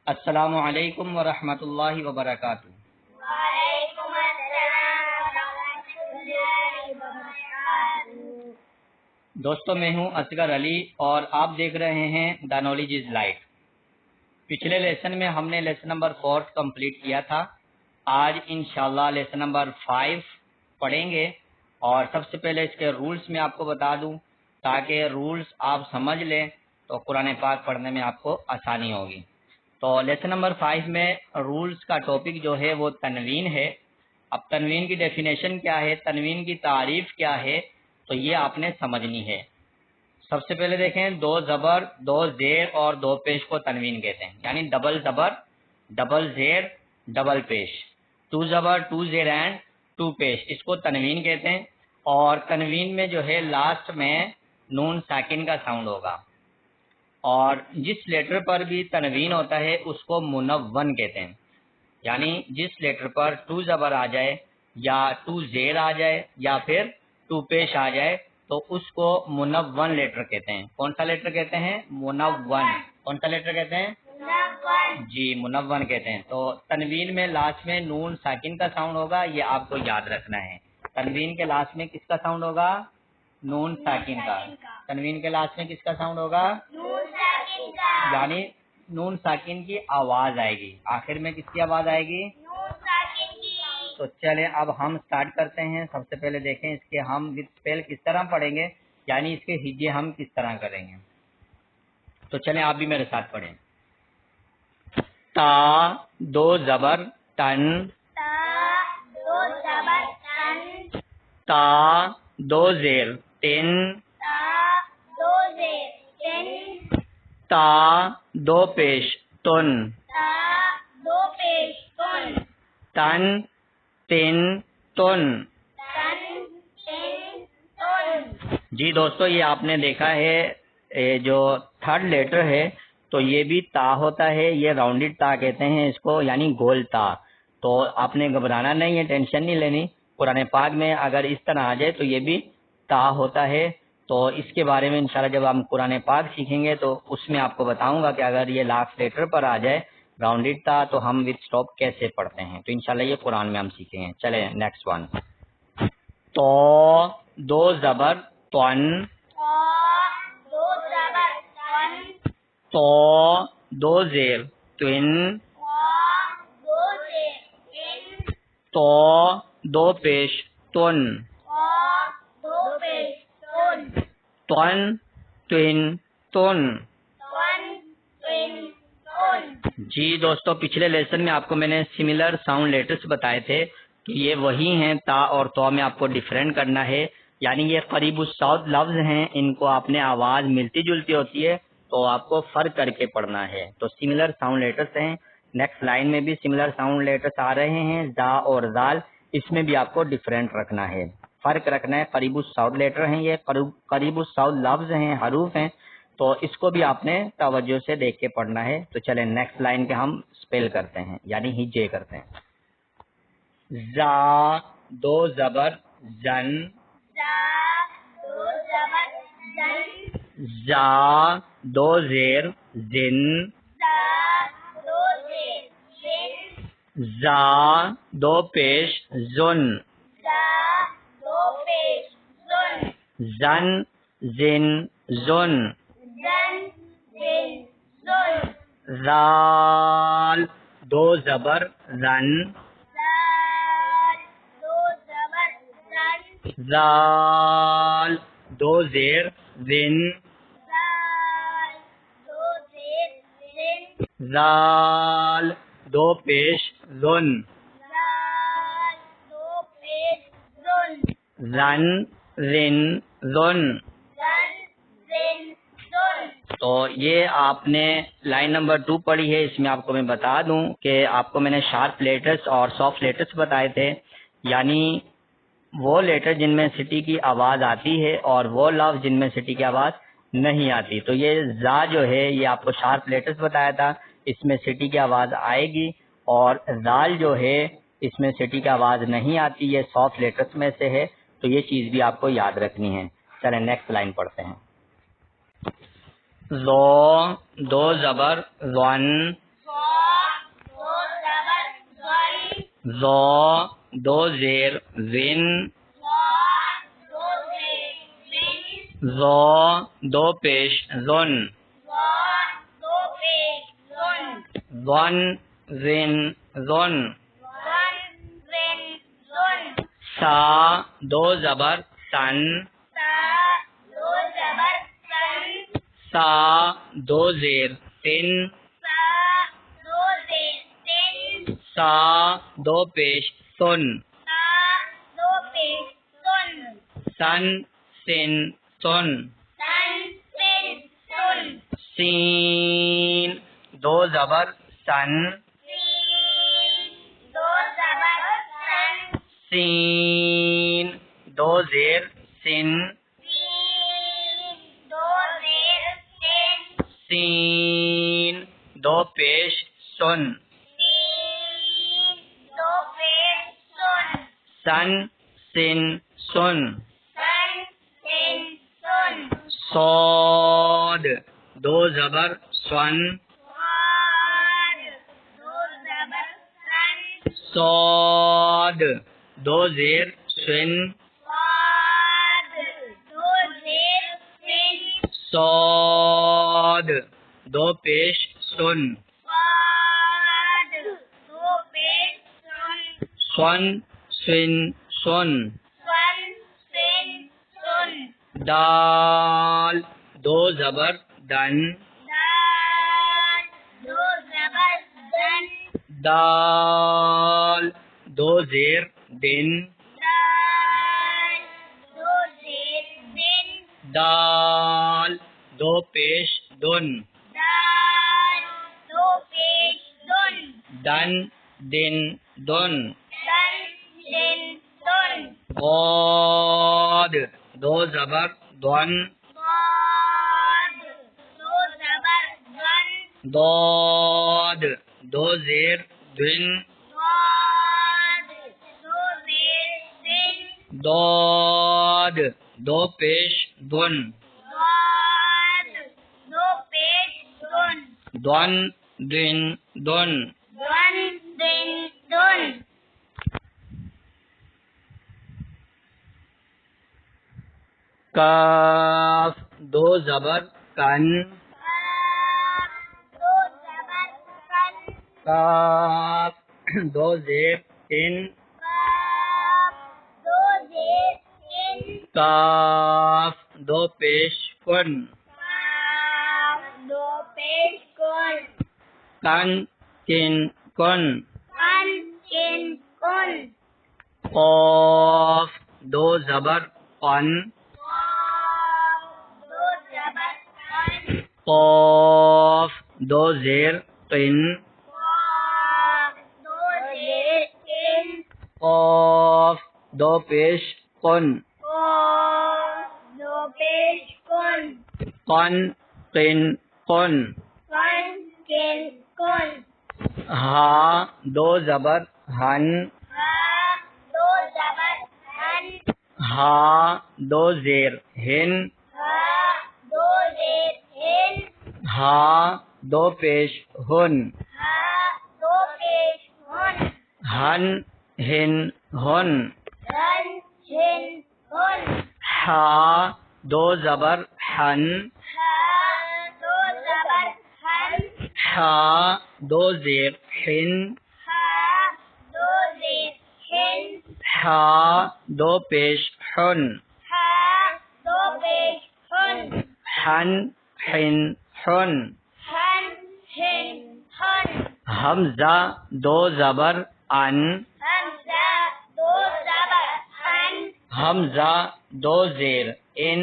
السلام علیکم ورحمۃ اللہ وبرکاتہ۔ وعلیکم السلام ورحمۃ اللہ وبرکاتہ۔ دوستو میں ہوں اصغر علی اور آپ دیکھ رہے ہیں دا نالج از لائٹ۔ پچھلے لیسن میں ہم نے لیسن نمبر 4 کمپلیٹ کیا تھا۔ آج انشاءاللہ لیسن نمبر 5 پڑھیں گے، اور سب سے پہلے اس کے رولز میں آپ کو بتا دوں تاکہ رولز آپ سمجھ لیں تو قرآن پاک پڑھنے میں آپ کو آسانی ہوگی۔ تو لیسن نمبر 5 میں رولز کا ٹاپک جو ہے وہ تنوین ہے۔ اب تنوین کی ڈیفینیشن کیا ہے، تنوین کی تعریف کیا ہے، تو یہ آپ نے سمجھنی ہے۔ سب سے پہلے دیکھیں، 2 زبر، 2 زیر اور 2 پیش کو تنوین کہتے ہیں، یعنی ڈبل زبر، ڈبل زیر، ڈبل پیش، 2 زبر، 2 زیر اینڈ 2 پیش، اس کو تنوین کہتے ہیں۔ اور تنوین میں جو ہے لاسٹ میں نون ساکن کا ساؤنڈ ہوگا، اور جس لیٹر پر بھی تنوین ہوتا ہے اس کو منون کہتے ہیں، یعنی جس لیٹر پر 2 زبر آ جائے یا 2 زیر آ جائے یا پھر 2 پیش آ جائے تو اس کو منون لیٹر کہتے ہیں۔ کون سا لیٹر کہتے ہیں؟ منون۔ کون سا لیٹر کہتے ہیں؟ منون۔ جی منون کہتے ہیں۔ تو تنوین میں لاسٹ میں نون ساکن کا ساؤنڈ ہوگا، یہ آپ کو یاد رکھنا ہے۔ تنوین کے لاسٹ میں کس کا ساؤنڈ ہوگا؟ نون ساکن کا۔ تنوین کے لاسٹ میں کس کا ساؤنڈ ہوگا؟ نون ساکن کا، یعنی نون ساکن کی آواز آئے گی، آخر میں کس کی آواز آئے گی؟ نون ساکن کی۔ تو چلیں اب ہم سٹارٹ کرتے ہیں۔ سب سے پہلے دیکھیں اس کے ہم وتھ اسپیل کس طرح پڑھیں گے، یعنی اس کے ہجے ہم کس طرح کریں گے۔ تو چلیں آپ بھی میرے ساتھ پڑھیں۔ تا 2 زبر تن، تا 2 زبر تن، تا 2 زیر تن، تا 2 زیر تن، تا 2 پیش تن، تا 2 پیش تن، تن تن تن۔ تن تن تن۔ جی دوستو، یہ آپ نے دیکھا ہے جو تھرڈ لیٹر ہے تو یہ بھی تا ہوتا ہے، یہ راؤنڈڈ تا کہتے ہیں اس کو، یعنی گول تا۔ تو آپ نے گھبرانا نہیں ہے، ٹینشن نہیں لینی۔ قرآن پاک میں اگر اس طرح آ جائے تو یہ بھی تا ہوتا ہے۔ تو اس کے بارے میں انشاءاللہ جب ہم قرآن پاک سیکھیں گے تو اس میں آپ کو بتاؤں گا کہ اگر یہ لاسٹ لیٹر پر آ جائے راؤنڈڈ تا تو ہم وتھ اسٹاپ کیسے پڑھتے ہیں، تو انشاءاللہ یہ قرآن میں ہم سیکھیں گے۔ چلیں نیکسٹ ون۔ تو 2 زبر تون، تا 2 زبر تن، تو 2 زیر تن، تا 2 زیر تن، تو 2 پیش تن، تا 2 پیش تن، تن تن تن۔ تن تن تن۔ جی دوستو، پچھلے لیسن میں آپ کو میں نے سملر ساؤنڈ لیٹرز بتائے تھے کہ یہ وہی ہیں، تا اور تو میں آپ کو ڈیفرینٹ کرنا ہے، یعنی یہ قریب الصوت لفظ ہیں، ان کو آپ نے آواز ملتی جلتی ہوتی ہے تو آپ کو فرق کر کے پڑھنا ہے۔ تو سملر ساؤنڈ لیٹرز ہیں، نیکسٹ لائن میں بھی سملر ساؤنڈ لیٹرز آ رہے ہیں، زا اور زال، اس میں بھی آپ کو ڈیفرینٹ رکھنا ہے، فرق رکھنا ہے۔ قریب الصوت لیٹر ہیں، یہ قریب الصوت لفظ ہیں، حروف ہیں، تو اس کو بھی آپ نے توجہ سے دیکھ کے پڑھنا ہے۔ تو چلیں نیکسٹ لائن کے ہم اسپیل کرتے ہیں، یعنی ہجے کرتے ہیں۔ زا 2 زبر زن، زا 2 زبر زن، زا 2 زیر زن، زا 2 زیر زن، زا 2 پیش زن، زا 2 پیش زن، زن زن زن، زن زن زن، زال 2 زبر زن، زال 2 زبر زن، زال 2 زیر زن، زال 2 زیر زن، زال 2 پیش زن، زال 2 پیش زن، زن زن زن۔ زن زن زن۔ تو یہ آپ نے لائن نمبر 2 پڑھی ہے، اس میں آپ کو میں بتا دوں کہ آپ کو میں نے شارپ لیٹرز اور سافٹ لیٹرز بتائے تھے، یعنی وہ لیٹر جن میں سٹی کی آواز آتی ہے اور وہ لفظ جن میں سٹی کی آواز نہیں آتی۔ تو یہ زا جو ہے یہ آپ کو شارپ لیٹرز بتایا تھا، اس میں سٹی کی آواز آئے گی، اور زال جو ہے اس میں سٹی کی آواز نہیں آتی، یہ سافٹ لیٹرز میں سے ہے، تو یہ چیز بھی آپ کو یاد رکھنی ہے۔ چلیں نیکسٹ لائن پڑھتے ہیں۔ زو 2 زبر زون، زو ذو دو زیر زن ذو دو پیش زن ظن زن ظن سا دو زبر سن سا دو زیر تن سا دو پیش سن سن سن سن سین دو زبر سن سین دو زیر سن سین دو پیش سن سن سن سن صاد دو زبر سن صاد دو زیر سن صاد دو پیش سن سن سن سن دال دو زبر دن دال دو زیر دن دال دو پیش دن دن دن دن ضاد دو زبر دن ضاد دو زیر دن ضاد دو پیش دن دن دن دن کاف دو زبر کن کاف دو زیر تن کاف دو پیش کن کن کن کن قاف دو زبر قن قاف دو زیر قن قاف دو پیش قن قن قن قن ہا دو زبر ہن ہا دو زیر ہن ہا دو پیش ہن ہن ہن ہن ہا دو زبر ہن ہا دو زیر ہن ہا دو پیش ہن ہن ہن ہن حمزہ دو زبر ان حمزہ دو زیر ان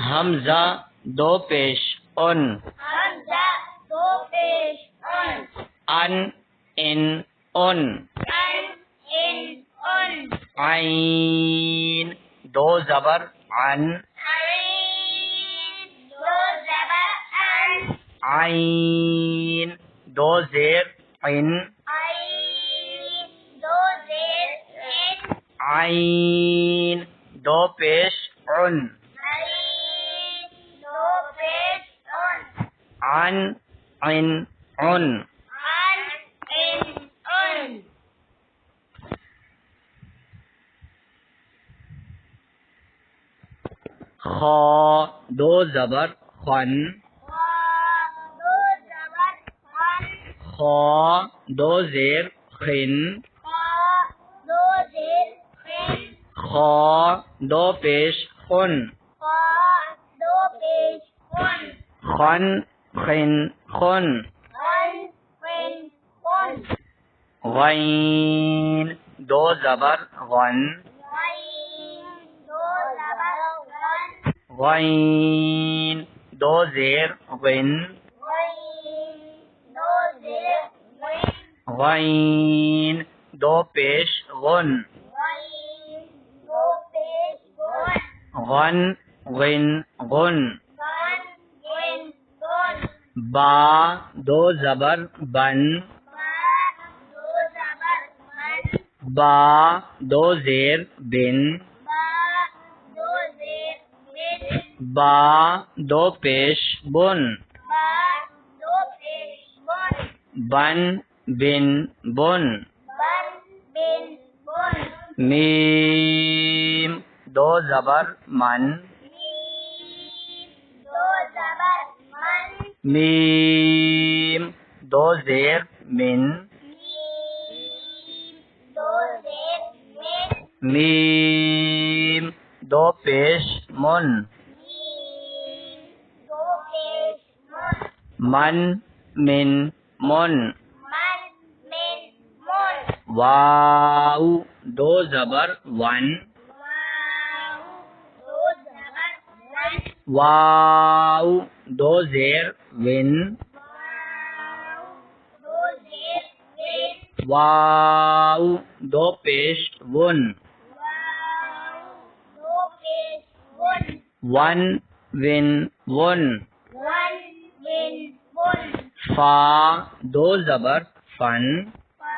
حمزہ دو پیش ان ان ان ان عین دو زبر ان عین دو زیر عین عین دو پیش عن عن عن عن خا دو زبر خن خا دو زبر خن خا دو زیر خن خا دو زیر خن خا دو پیش خن خا دو پیش خن خن خن خن خن خن خن غین دو زبر غن غین دو زبر غن غین دو زیر غن غین دو زیر غن غین دو پیش غن غین دو پیش غن غن غن غن غن غن غن با دو زبر بن با دو زبر من با دو زیر بن با دو زیر بن با دو پیش بن با دو پیش بن بن بن بن بن بن بن میم دو زبر من میم دو زبر من میم دو زیر من میم دو زیر من میم دو پیش من میم دو پیش من من من من من من من واو دو زبر ون واو دو زبر ون واو دو زیر ون واو دو زیر ون واو دو پیش ون واو دو پیش one one one one one one one فا دو زبر فن فا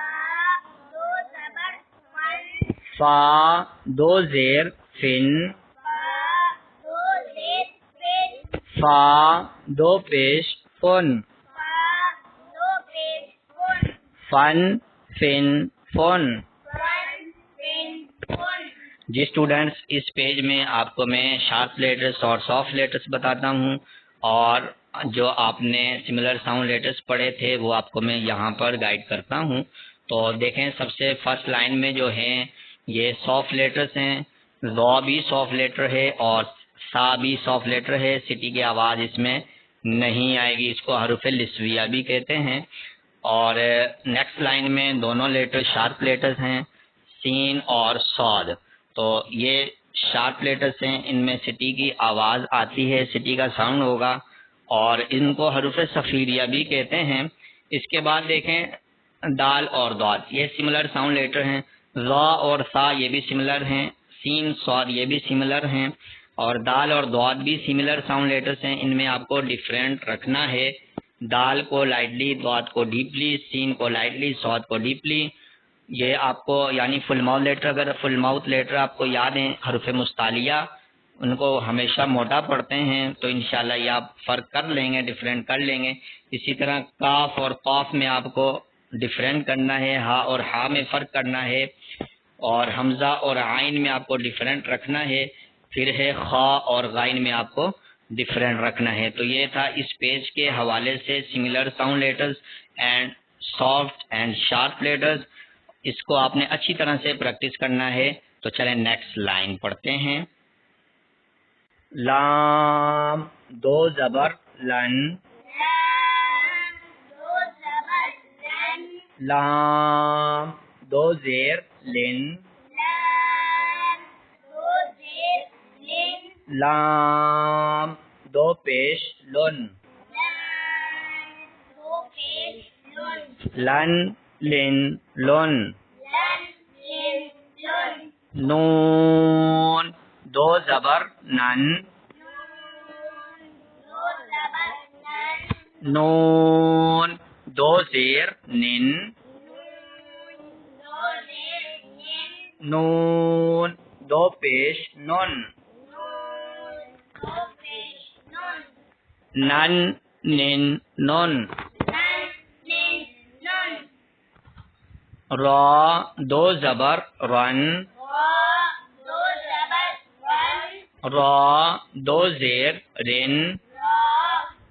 دو زبر فن فا دو زیر فن فا دو زیر فن فا دو پیش فن فا دو پیش فن فن فن فن فن فن فن جی اسٹوڈینٹس اس پیج میں آپ کو میں شارپ لیٹرس اور سافٹ لیٹرس بتاتا ہوں اور جو آپ نے سملر ساؤنڈ لیٹرس پڑھے تھے وہ آپ کو میں یہاں پر گائیڈ کرتا ہوں. تو دیکھیں سب سے فرسٹ لائن میں جو ہیں یہ سافٹ لیٹرس ہیں. ضا بھی سافٹ لیٹر ہے اور سا بھی سافٹ لیٹر ہے. سٹی کی آواز اس میں نہیں آئے گی. اس کو حروف لسویہ بھی کہتے ہیں. اور نیکسٹ لائن میں دونوں لیٹر شارپ لیٹرس ہیں سین اور صاد. تو یہ شارپ لیٹرس ہیں. ان میں سٹی کی آواز آتی ہے, سٹی کا ساؤنڈ ہوگا اور ان کو حروف صفیریہ بھی کہتے ہیں. اس کے بعد دیکھیں دال اور ضاد یہ سملر ساؤنڈ لیٹر ہیں. ضا اور ثا یہ بھی سملر ہیں. سین صاد یہ بھی سملر ہیں اور دال اور ضاد بھی سملر ساؤنڈ لیٹرس ہیں. ان میں آپ کو ڈیفرنٹ رکھنا ہے. دال کو لائٹلی, ضاد کو ڈیپلی, سین کو لائٹلی, صاد کو ڈیپلی. یہ آپ کو یعنی فل ماؤتھ لیٹر, اگر فل ماؤتھ لیٹر آپ کو یاد ہیں حروف مستعلیہ ان کو ہمیشہ موٹا پڑھتے ہیں تو انشاءاللہ یہ آپ فرق کر لیں گے, ڈفرینٹ کر لیں گے. اسی طرح کاف اور قاف میں آپ کو ڈفرینٹ کرنا ہے, ہا اور ہا میں فرق کرنا ہے اور حمزہ اور عین میں آپ کو ڈفرینٹ رکھنا ہے. پھر ہے خا اور غین میں آپ کو ڈفرینٹ رکھنا ہے. تو یہ تھا اس پیج کے حوالے سے similar sound letters and soft and sharp letters. اس کو آپ نے اچھی طرح سے پریکٹس کرنا ہے. تو چلیں نیکسٹ لائن پڑھتے ہیں. لام دو زبر لن لام دو زبر لن لام دو زیر لن لام دو زیر لن لام دو پیش لن لام دو پیش لن لن لن لن لن لن لن نون دو زبر نن نون دو زبر نن نون دو زیر نن نون دو زیر نن نون دو پیش نن نون دو پیش نن نن نن نن نن نن نن را دو زبر رن را دو زبر رن را دو زیر رن را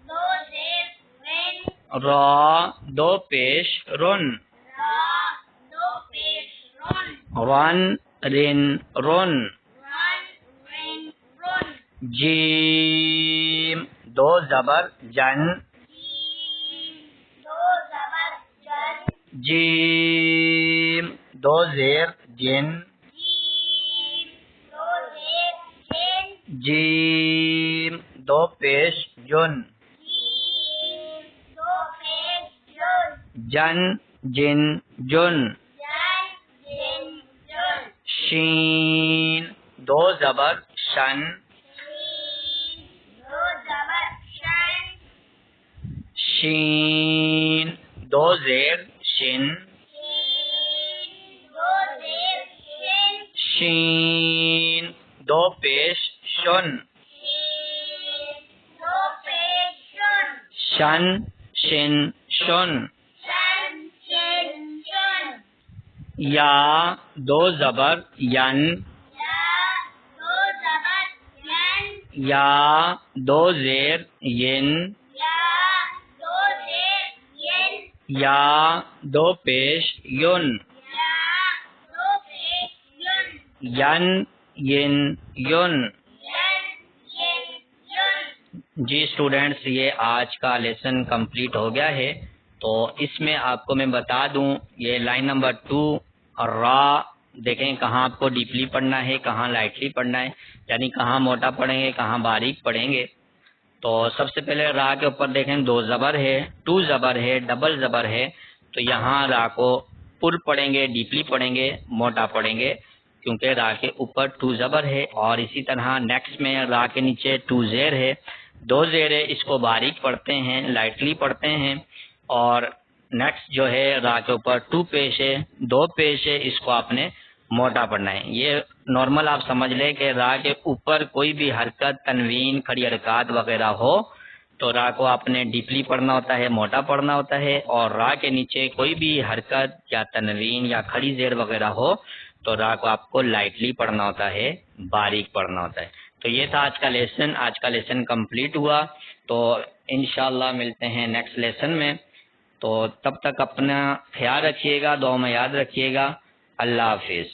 دو زیر رن را دو پیش رن را دو پیش رن رن رن رن رن رن رن جیم دو زبر جن جیم دو زبر جن جیم دو زیر جن جیم دو زیر جن جیم دو پیش جن جیم دو پیش جن جن جن جن جن جن جن شین دو زبر شن شین دو زبر شن شین دو زیر شن شین دو زیر شن شین دو پیش شن شین دو پیش شن شن شن شن شن شن شن یا دو زبر ین یا دو زبر ین یا دو زیر ین یا دو زیر ین یا دو پیش یون یا دو پیش یون ین ین یون ین ین یون جی اسٹوڈینٹس، یہ آج کا لیسن کمپلیٹ ہو گیا ہے۔ تو اس میں آپ کو میں بتا دوں، یہ لائن نمبر 2 اور را دیکھیں کہاں آپ کو ڈیپلی پڑھنا ہے، کہاں لائٹلی پڑھنا ہے، یعنی کہاں موٹا پڑھیں گے، کہاں باریک پڑھیں گے۔ تو سب سے پہلے را کے اوپر دیکھیں 2 زبر ہے، 2 زبر ہے، ڈبل زبر ہے، تو یہاں را کو پر پڑھیں گے، ڈیپلی پڑھیں گے، موٹا پڑھیں گے، کیونکہ را کے اوپر 2 زبر ہے۔ اور اسی طرح نیکسٹ میں را کے نیچے 2 زیر ہے، 2 زیر ہے، اس کو باریک پڑھتے ہیں، لائٹلی پڑھتے ہیں۔ اور نیکسٹ جو ہے را کے اوپر 2 پیش ہے، 2 پیش ہے، اس کو آپ نے موٹا پڑھنا ہے۔ یہ نارمل آپ سمجھ لیں کہ را کے اوپر کوئی بھی حرکت، تنوین، کھڑی حرکات وغیرہ ہو تو را کو آپ نے ڈیپلی پڑھنا ہوتا ہے، موٹا پڑھنا ہوتا ہے۔ اور را کے نیچے کوئی بھی حرکت یا تنوین یا کھڑی زیر وغیرہ ہو تو را کو آپ کو لائٹلی پڑھنا ہوتا ہے، باریک پڑھنا ہوتا ہے۔ تو یہ تھا آج کا لیسن کمپلیٹ ہوا۔ تو انشاءاللہ ملتے ہیں نیکسٹ لیسن میں۔ تو تب تک اپنا خیال رکھیے گا، دعا میں یاد رکھیے گا۔ اللہ حافظ۔